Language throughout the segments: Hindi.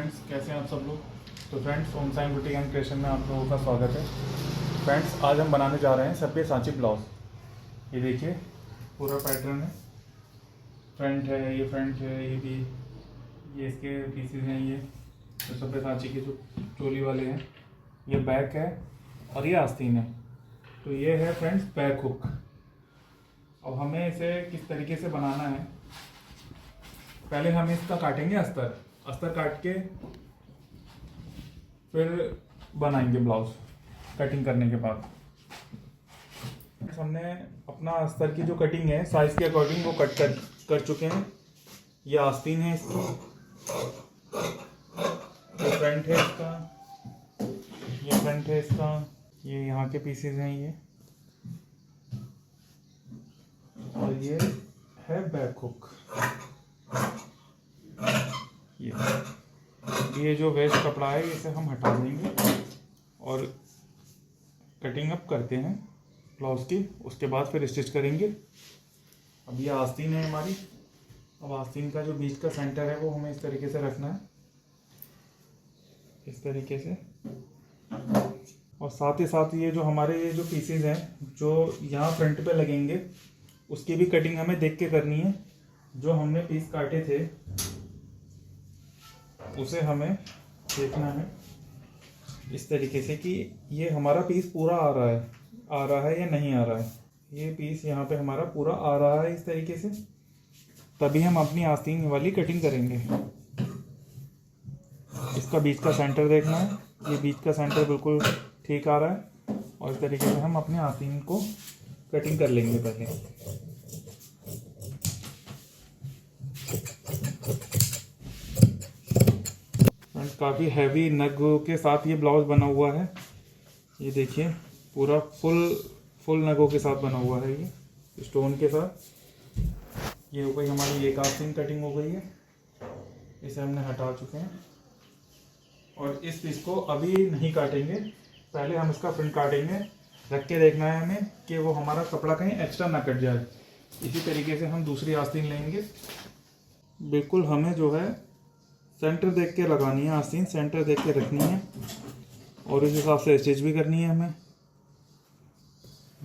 फ्रेंड्स, कैसे हैं आप सब लोग। तो friends, home sign boutique and creation में आप लोगों का स्वागत है। फ्रेंड्स, आज हम बनाने जा रहे हैं सभ्य सांची ब्लाउज। ये देखिए, पूरा पैटर्न है। फ्रंट है, ये फ्रंट है, ये भी, ये इसके पीसेस हैं। ये तो सभ्य सांची के जो चोली वाले हैं, ये बैक है और ये आस्तीन है। तो ये है फ्रेंड्स बैक हुक। अब हमें इसे किस तरीके से बनाना है, पहले हम इसका काटेंगे अस्तर काट के फिर बनाएंगे ब्लाउज कटिंग करने के बाद। हमने अपना अस्तर की जो कटिंग है साइज के अकॉर्डिंग वो कट कर चुके हैं। ये आस्तीन है इसकी, ये फ्रंट है इसका, ये फ्रंट है इसका, ये यहाँ के पीसेस हैं ये, और ये है बैक हुक। ये जो वेस्ट कपड़ा है इसे हम हटा देंगे और कटिंग अप करते हैं ब्लाउज की, उसके बाद फिर स्टिच करेंगे। अब ये आस्तीन है हमारी। अब आस्तीन का जो बीच का सेंटर है वो हमें इस तरीके से रखना है, इस तरीके से। और साथ ही साथ ये जो हमारे ये जो पीसेस हैं जो यहाँ फ्रंट पे लगेंगे उसकी भी कटिंग हमें देख के करनी है। जो हमने पीस काटे थे उसे हमें देखना है इस तरीके से कि ये हमारा पीस पूरा आ रहा है या नहीं आ रहा है। ये पीस यहाँ पे हमारा पूरा आ रहा है इस तरीके से, तभी हम अपनी आस्तीन वाली कटिंग करेंगे। इसका बीच का सेंटर देखना है, ये बीच का सेंटर बिल्कुल ठीक आ रहा है, और इस तरीके से हम अपनी आस्तीन को कटिंग कर लेंगे पहले। काफ़ी हैवी नग के साथ ये ब्लाउज बना हुआ है। ये देखिए, पूरा फुल नगों के साथ बना हुआ है, ये स्टोन के साथ। ये हो गई हमारी एक आस्तीन कटिंग हो गई है, इसे हमने हटा चुके हैं। और इस पीस को अभी नहीं काटेंगे, पहले हम इसका फ्रंट काटेंगे। रख के देखना है हमें कि वो हमारा कपड़ा कहीं एक्स्ट्रा ना कट जाए। इसी तरीके से हम दूसरी आस्तीन लेंगे। बिल्कुल हमें जो है सेंटर देख के लगानी है आस्तीन, सेंटर देख के रखनी है, और इस हिसाब से स्टिच भी करनी है हमें।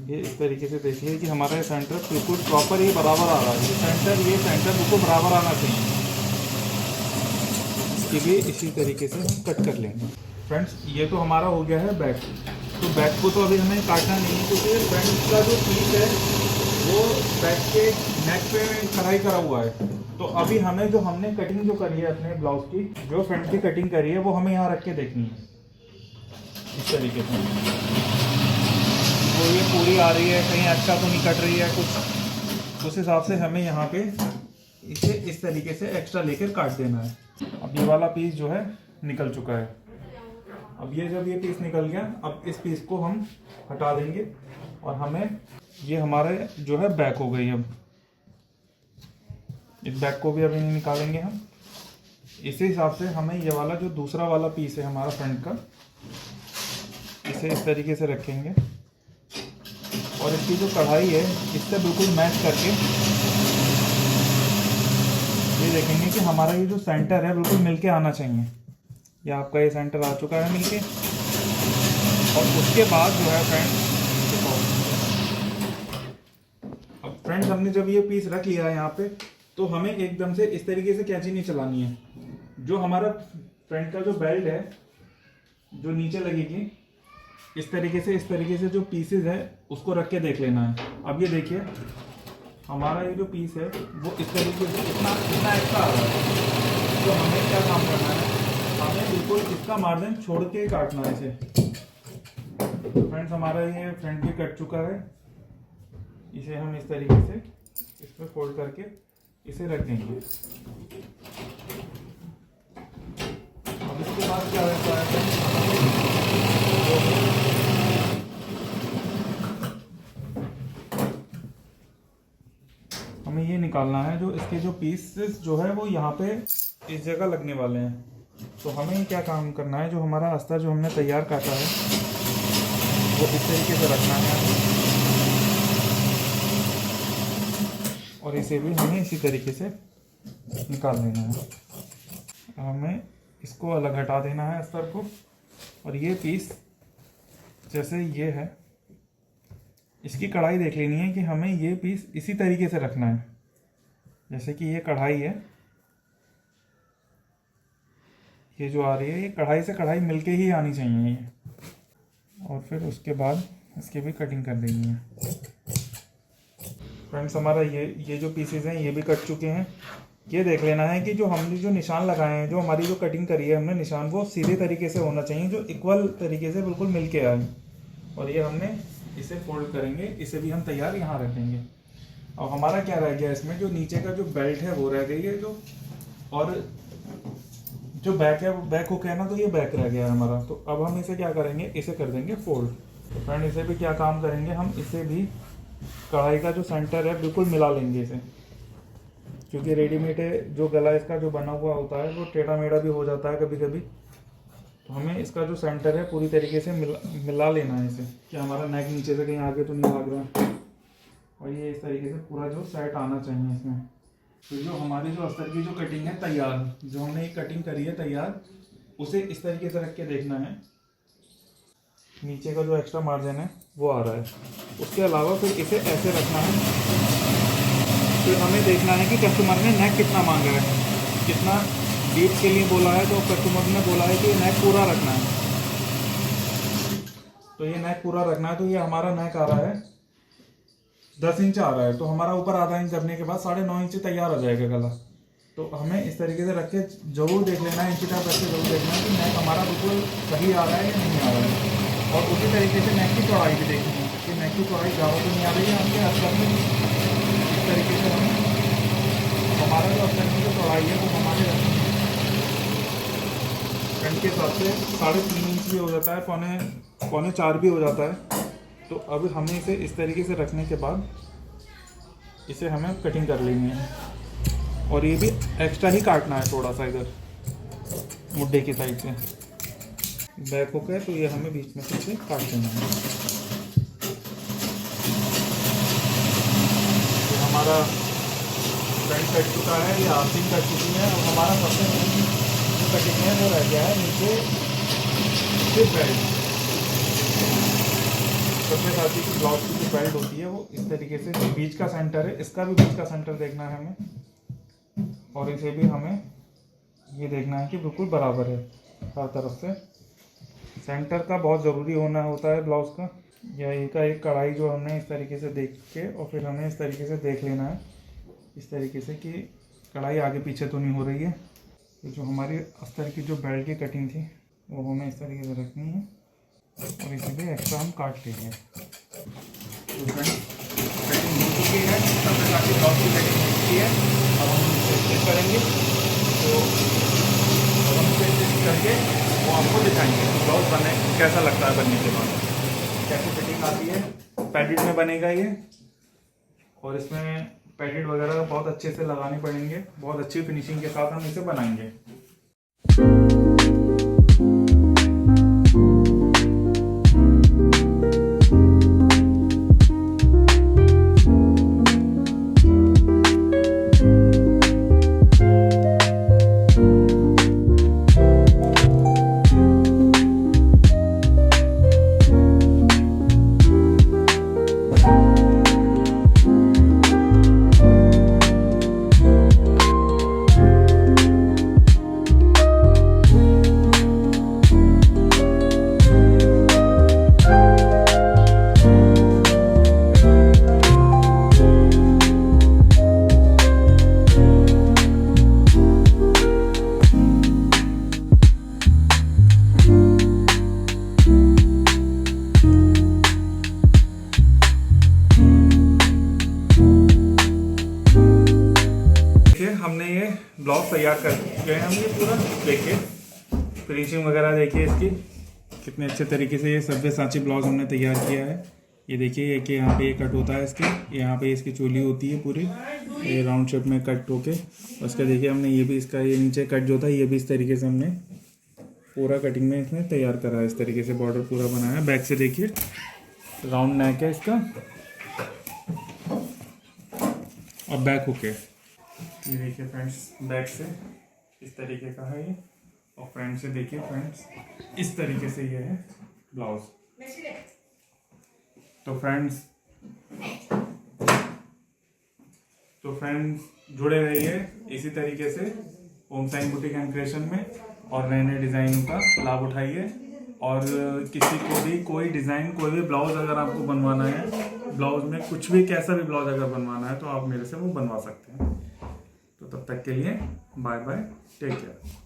ये इस तरीके से देखिए कि हमारा ये सेंटर बिल्कुल प्रॉपर ये बराबर आ रहा है। ये सेंटर बिल्कुल बराबर आना चाहिए। इसकी भी इसी तरीके से हम कट कर लेंगे। फ्रेंड्स, ये तो हमारा हो गया है बैक। तो बैक को तो अभी हमें काटना नहीं है, क्योंकि फ्रंट का जो पीस है वो बैक के नेक पे कढ़ाई करा हुआ है। तो अभी हमें जो हमने कटिंग जो करी है अपने ब्लाउज की, जो फ्रंट की कटिंग करी है वो हमें यहाँ रख के देखनी है इस तरीके से। तो ये पूरी आ रही है, कहीं एक्स्ट्रा तो नहीं कट रही है कुछ, उस हिसाब से हमें यहाँ पे इसे इस तरीके से एक्स्ट्रा लेकर काट देना है। अब ये वाला पीस जो है निकल चुका है। अब ये जब ये पीस निकल गया, अब इस पीस को हम हटा देंगे और हमें ये हमारे जो है बैक हो गई। अब इस बैक को भी अभी नहीं निकालेंगे हम। इसी हिसाब से हमें ये वाला जो दूसरा वाला पीस है हमारा फ्रंट का, इसे इस तरीके से रखेंगे और इसकी जो कढ़ाई है इससे बिल्कुल मैच करके ये देखेंगे कि हमारा ये जो सेंटर है बिल्कुल मिलके आना चाहिए। ये आपका ये सेंटर आ चुका है मिलके। और उसके बाद जो है फ्रेंड्स हमने जब ये पीस रख लिया है यहाँ पे, तो हमें एकदम से इस तरीके से कैंची नहीं चलानी है। जो हमारा फ्रंट का जो बेल्ट है जो नीचे लगेगी, इस तरीके से जो पीसेस है उसको रख के देख लेना है। अब ये देखिए, हमारा ये जो पीस है वो इस तरीके से इतना एक्स्ट्रा आ रहा है। तो हमें क्या काम करना है, हमें बिल्कुल इसका मार्जिन छोड़ के काटना है इसे। फ्रेंड्स, हमारा ये फ्रंट भी कट चुका है। इसे हम इस तरीके से इसमें फोल्ड करके इसे रख देंगे। अब इसके बाद क्या होता है, हमें ये निकालना है जो इसके जो पीसेस जो है वो यहाँ पे इस जगह लगने वाले हैं। तो हमें क्या काम करना है, जो हमारा अस्तर जो हमने तैयार काटा है वो इस तरीके से रखना है, और इसे भी हमें इसी तरीके से निकाल लेना है। हमें इसको अलग हटा देना है अस्तर को। और ये पीस जैसे ये है, इसकी कढ़ाई देख लेनी है कि हमें ये पीस इसी तरीके से रखना है। जैसे कि ये कढ़ाई है, ये जो आ रही है, ये कढ़ाई से कढ़ाई मिलके ही आनी चाहिए ये। और फिर उसके बाद इसकी भी कटिंग कर देनी है। फ्रेंड्स, हमारा ये जो पीसेज हैं ये भी कट चुके हैं। ये देख लेना है कि जो हमने जो निशान लगाए हैं, जो हमारी जो कटिंग करी है हमने निशान, वो सीधे तरीके से होना चाहिए, जो इक्वल तरीके से बिल्कुल मिल के आए। और ये हमने इसे फोल्ड करेंगे, इसे भी हम तैयार यहाँ रखेंगे। और हमारा क्या रह गया इसमें, जो नीचे का जो बेल्ट है वो रह गई है, जो और जो बैक है वो बैक हुक है ना, तो ये बैक रह गया है हमारा। तो अब हम इसे क्या करेंगे, इसे कर देंगे फोल्ड। तो फ्रेंड, इसे भी क्या काम करेंगे हम, इसे भी कढ़ाई का जो सेंटर है बिल्कुल मिला लेंगे इसे, क्योंकि रेडीमेड जो गला इसका जो बना हुआ होता है वो टेढ़ा मेढ़ा भी हो जाता है कभी कभी। तो हमें इसका जो सेंटर है पूरी तरीके से मिला लेना है इसे, कि हमारा नेक नीचे से कहीं आगे तो नहीं भाग रहा। और ये इस तरीके से पूरा जो सेट आना चाहिए इसमें। तो जो हमारी जो अस्तर की जो कटिंग है तैयार, जो हमने ये कटिंग करी है तैयार, उसे इस तरीके से रख के देखना है। नीचे का जो एक्स्ट्रा मार्जिन है वो आ रहा है। उसके अलावा फिर इसे ऐसे रखना है। फिर हमें देखना है कि कस्टमर ने नेक कितना मांगा है, कितना डीप के लिए बोला है। तो कस्टमर ने बोला है कि ये नेक पूरा रखना है, तो ये नेक पूरा रखना है। तो ये हमारा नेक आ रहा है 10 इंच आ रहा है, तो हमारा ऊपर आधा इंच करने के बाद 9.5 इंच तैयार हो जाएगा गला। तो हमें इस तरीके से रख के जरूर देख लेना है, इंची टाइप रख के जरूर देखना है कि नेक हमारा बिल्कुल सही आ रहा है या नहीं आ रहा है। और उसी तरीके से नेक की चौड़ाई भी देखनी है कि नेक की चौड़ाई ज़्यादा तो नहीं आ रही है आपके अस्तर में। इस तरीके से हमें हमारा जो अस्तर की जो चौड़ाई है वो हमारे फ्रंट के हिसाब से 3.5 इंच भी हो जाता है, पौने 4 भी हो जाता है। तो अब हमें इसे इस तरीके से रखने के बाद इसे हमें कटिंग कर लेनी है। और ये भी एक्स्ट्रा ही काटना है थोड़ा सा इधर मुड्ढे की साइड से। बैक हुक है तो ये हमें बीच में से इसे काट देना है। तो हमारा फ्रंट कट चुका है, ये आस्तीन कट चुकी है। और हमारा सबसे मेन जो कटिंग है वो रह गया है नीचे सिर्फ बेल्ट। सबसे साथ ही ब्लाउज की जो बेल्ट होती है वो इस तरीके से बीच का सेंटर है, इसका भी बीच का सेंटर देखना है हमें। और इसे भी हमें ये देखना है कि बिल्कुल बराबर है हर तरफ से। सेंटर का बहुत ज़रूरी होना होता है ब्लाउज़ का। या एक कढ़ाई जो हमने इस तरीके से देख के, और फिर हमें इस तरीके से देख लेना है इस तरीके से कि कढ़ाई आगे पीछे तो नहीं हो रही है। तो जो हमारी अस्तर की जो बेल्ट की कटिंग थी वो हमें इस तरीके से रखनी है। और इसे भी एक्स्ट्रा हम काट लेंगे। तो फ्रेंड्स, कटिंग हो चुकी है, सबसे काफ़ी ब्लाउज की कटिंग हो चुकी है। अब हम इसे स्टिच करेंगे। तो हम इसे स्टिच करके वो आपको दिखाएंगे कि ब्लाउज बने कैसा लगता है बनने के बाद, कैसी फिटिंग आती है। पैडेड में बनेगा ये, और इसमें पैडेड वगैरह बहुत अच्छे से लगाने पड़ेंगे। बहुत अच्छी फिनिशिंग के साथ हम इसे बनाएंगे। हमने ये ब्लाउज तैयार कर चुके हैं हम। ये पूरा देखिए फिनिशिंग वगैरह देखिए इसकी कितने अच्छे तरीके से ये सब्यसाची ब्लाउज हमने तैयार किया है। ये देखिए कि यहाँ पे ये कट होता है इसके, यहाँ पे इसकी चोली होती है पूरी ये राउंड शेप में कट होके। उसका देखिए हमने ये भी इसका ये नीचे कट जो था ये भी इस तरीके से हमने पूरा कटिंग में इसमें तैयार करा है। इस तरीके से बॉर्डर पूरा बनाया है। बैक से देखिए राउंड नेक है इसका और बैक हुक है। ये देखिए फ्रेंड्स, बैक से इस तरीके का है ये, और फ्रेंड्स से देखिए फ्रेंड्स, इस तरीके से ये है ब्लाउज। तो फ्रेंड्स जुड़े रहिए इसी तरीके से ओम साइन बुटीक एंड क्रिएशन में, और नए नए डिज़ाइन का लाभ उठाइए। और किसी को भी कोई डिज़ाइन, कोई भी ब्लाउज अगर आपको बनवाना है, ब्लाउज में कुछ भी, कैसा भी ब्लाउज अगर बनवाना है तो आप मेरे से वो बनवा सकते हैं। तो तब तक के लिए बाय बाय, टेक केयर।